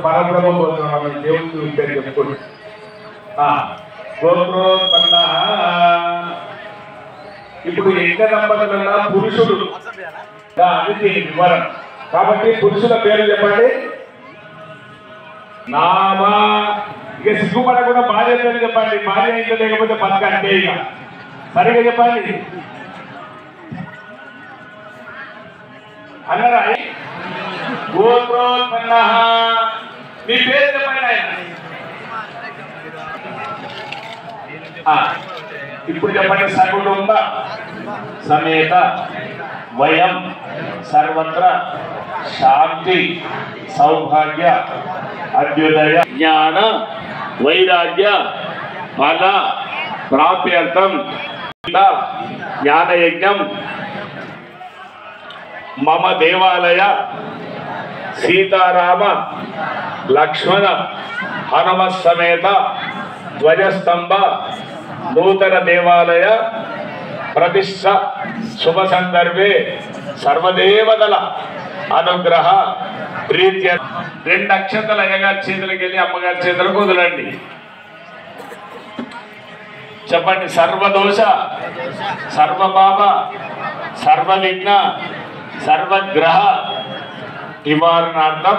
పరబ్రహ్మ పోతున్నాం దేవుడు పేరు చెప్పుకోండి. గోత్రోత్పన్న. ఇప్పుడు యజ్ఞ దంపతుల పురుషుడు అది వివరణ. కాబట్టి పురుషుల పేరు చెప్పండి. నామా. ఇక సిగ్గుపడకుండా భార్య పేరు చెప్పండి. భార్య ఇంట్లో లేకపోతే బతకంటే ఇక సరిగా చెప్పండి అన్నారా? గోత్రోత్పన్న. మీ పేరు చెప్పండి ఆయన. ఇప్పుడు చెప్పండి. సకుటుంబ సమేత వయం సర్వత్ర శాంతి సౌభాగ్య అభ్యుదయ జ్ఞాన వైరాగ్య ఫల ప్రాప్యర్థం జ్ఞానయజ్ఞం మమ దేవాలయ సీతారామ లక్ష్మణ హనుమ సమేత ధ్వజస్తంభ నూతన దేవాలయ ప్రతిష్ట శుభ సందర్భే సర్వదేవతల అనుగ్రహ ప్రీత్య. 2 అక్షంతలు అయ్యగారి చేతులకు వెళ్ళి అమ్మగారి చేతులకు వదలండి. చెప్పండి. సర్వదోష సర్వపాప సర్వవిఘ్న సర్వగ్రహ నివారణార్థం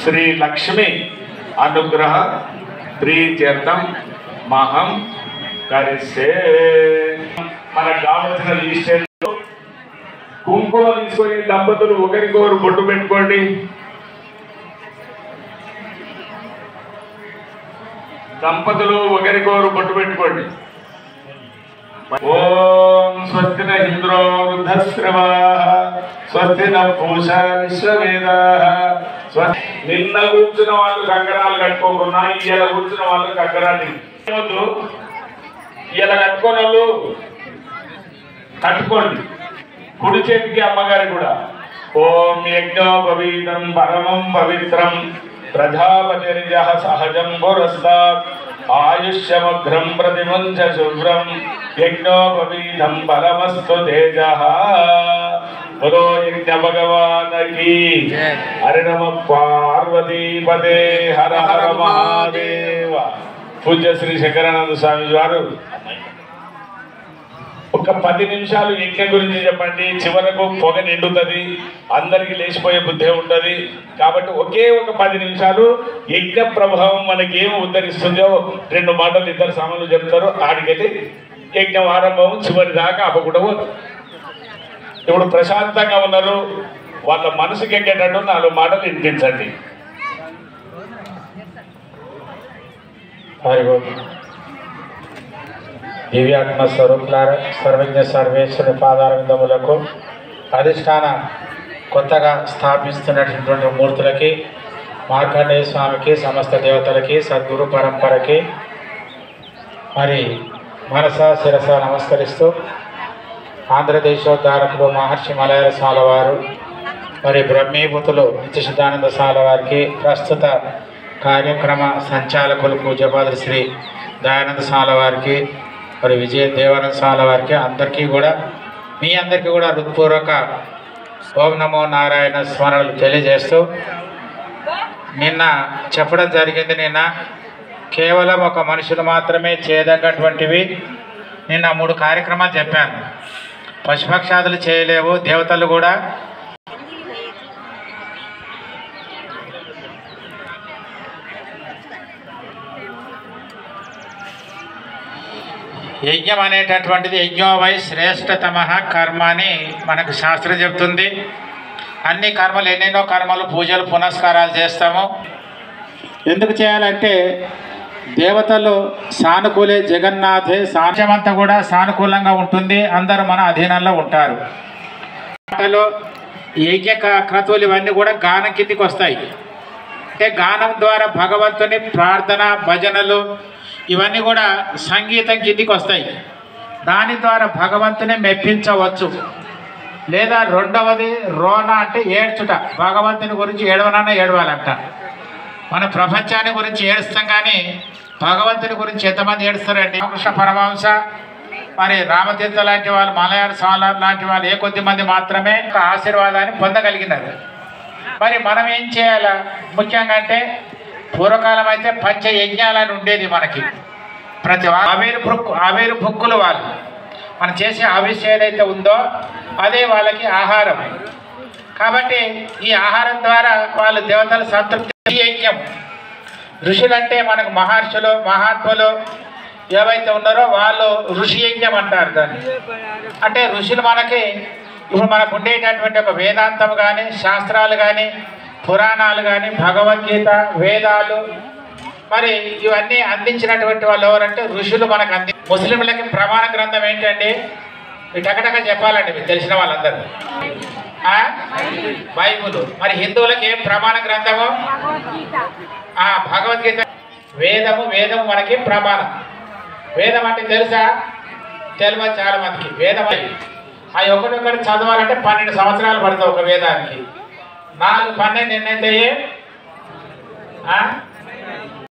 శ్రీ లక్ష్మి అనుగ్రహ ప్రీత్యర్థం మహం కరిస్తే. మనకు కావలసిన లిస్టు కుంకుమ తీసుకొని దంపతులు ఒకరికొకరు బొట్టు పెట్టుకోండి. దంపతులు ఒకరికొకరు బొట్టు పెట్టుకోండి. ఓం స్వస్తి న ఇంద్రో వృద్ధశ్రవాః స్వస్తి న పూషా విశ్వవేదాః. నిన్న కూర్చున్న వాళ్ళు కంకణాలు కట్టుకోకున్నా ఇవాళ కూర్చున్న వాళ్ళు కంకణాలు ఇవాళ కట్టుకోని వాళ్ళు కట్టుకోండి. కుడి చేతికి అమ్మగారి కూడా. ఓం యజ్ఞోపవీతం పరమం పవిత్రం ప్రజాపతిర్యః సహజం పురస్తాత్ ఆయుష్యమగ్రం ప్రతిమంచ శుభ్రం యజ్ఞోపవీతం పరమస్తు తేజః. బలో యజ్ఞ భగవానకి. హరి నమ పార్వతీపదే. హర హర మహాదేవ. పూజ్య శ్రీ శంకరానంద స్వామి వారు ఒక 10 నిమిషాలు యజ్ఞం గురించి చెప్పండి. చివరకు పొగ నిండుతుంది, అందరికి లేచిపోయే బుద్ధి ఉంటుంది. కాబట్టి ఒకే ఒక 10 నిమిషాలు యజ్ఞ ప్రభావం మనకి ఏమి ఉద్ధరిస్తుందో 2 మాటలు ఇద్దరు సామాన్లు చెప్తారు. ఆడికైతే యజ్ఞం ఆరంభం చివరి దాకా అవ్వకుండా. ఇప్పుడు ప్రశాంతంగా ఉన్నారు, వాళ్ళ మనసుకి ఎక్కేటట్టు 4 మాటలు వినిపించండి. దివ్యాత్మ స్వరూపులార సర్వజ్ఞ సర్వేశ్వరి పాదారవిందములకు అధిష్టాన కొత్తగా స్థాపిస్తున్నటువంటి మూర్తులకి మార్కండేయ స్వామికి సమస్త దేవతలకి సద్గురు పరంపరకి మరి మనస శిరస నమస్కరిస్తూ ఆంధ్రదేశోద్ధారకులు మహర్షి మలయాళ స్వామి వారు మరి బ్రహ్మీభూతులు నిత్యసిద్ధానంద స్వామి వారికి ప్రస్తుత కార్యక్రమ సంచాలకులు పూజ్యపాదులు శ్రీ దయానంద స్వామి వారికి మరి విజయ దేవానంద స్వామి వారికి అందరికీ కూడా మీ అందరికీ కూడా హృత్పూర్వక ఓం నమో నారాయణ స్మరణలు తెలియజేస్తూ నిన్న చెప్పడం జరిగింది. నిన్న కేవలం ఒక మనుషులు మాత్రమే చేయదగ్గటువంటివి నిన్న 3 కార్యక్రమాలు చెప్పాను. పశుపక్షాదులు చేయలేవు, దేవతలు కూడా యజ్ఞం అనేటటువంటిది యజ్ఞోవై శ్రేష్టతమ కర్మ అని మనకు శాస్త్రం చెప్తుంది. అన్ని కర్మలు ఎన్నెన్నో కర్మలు పూజలు పునస్కారాలు చేస్తాము. ఎందుకు చేయాలంటే దేవతలు సానుకూలే జగన్నాథే సాంఖ్యమంతా కూడా సానుకూలంగా ఉంటుంది. అందరూ మన అధీనంలో ఉంటారు. మాటలు యజ్ఞ క్రతువులు ఇవన్నీ కూడా గానం కిందికి వస్తాయి. అంటే గానం ద్వారా భగవంతుని ప్రార్థన భజనలు ఇవన్నీ కూడా సంగీతం కిందికి వస్తాయి. దాని ద్వారా భగవంతుని మెప్పించవచ్చు. లేదా రెండవది రోణ అంటే ఏడ్చుట. భగవంతుని గురించి ఏడవనన్నా ఏడవాలంట. మన ప్రపంచాన్ని గురించి ఏడుస్తాం కానీ భగవంతుని గురించి ఎంతమంది ఏడుస్తారండి? రామకృష్ణ పరమహంస మరి రామతీర్థ లాంటి వాళ్ళు మలయాళ స్వామి లాంటి వాళ్ళు ఏ కొద్ది మంది మాత్రమే ఆశీర్వాదాన్ని పొందగలిగినారు. మరి మనం ఏం చేయాలా ముఖ్యంగా అంటే పూర్వకాలం అయితే పంచ యజ్ఞాలని ఉండేది మనకి. ప్రతి ఆవేరు భుక్కులు వాళ్ళు మనం చేసే ఆవిష్యం ఏదైతే ఉందో అదే వాళ్ళకి ఆహారం. కాబట్టి ఈ ఆహారం ద్వారా వాళ్ళు దేవతల సంతృప్తి యజ్ఞం. ఋషులంటే మనకు మహర్షులు మహాత్ములు ఏవైతే ఉన్నారో వాళ్ళు ఋషి యజ్ఞం అంటారు దాన్ని. అంటే ఋషులు మనకి ఇప్పుడు మనకు ఉండేటటువంటి ఒక వేదాంతం కానీ శాస్త్రాలు కానీ పురాణాలు కానీ భగవద్గీత వేదాలు మరి ఇవన్నీ అందించినటువంటి వాళ్ళు ఎవరంటే ఋషులు మనకు ముస్లింలకి ప్రమాణ గ్రంథం ఏంటండి? టకటక చెప్పాలండి మీకు తెలిసిన వాళ్ళందరూ. బైబుల్. మరి హిందువులకి ఏం ప్రమాణ గ్రంథము? భగవద్గీత. వేదము మనకి ప్రమాణం. వేదం అంటే తెలుసా? తెలియదు చాలా మందికి. వేదం అవి ఒకటి చదవాలంటే 12 సంవత్సరాలు పడుతుంది ఒక వేదానికి. 4, 12 ఎన్నైతే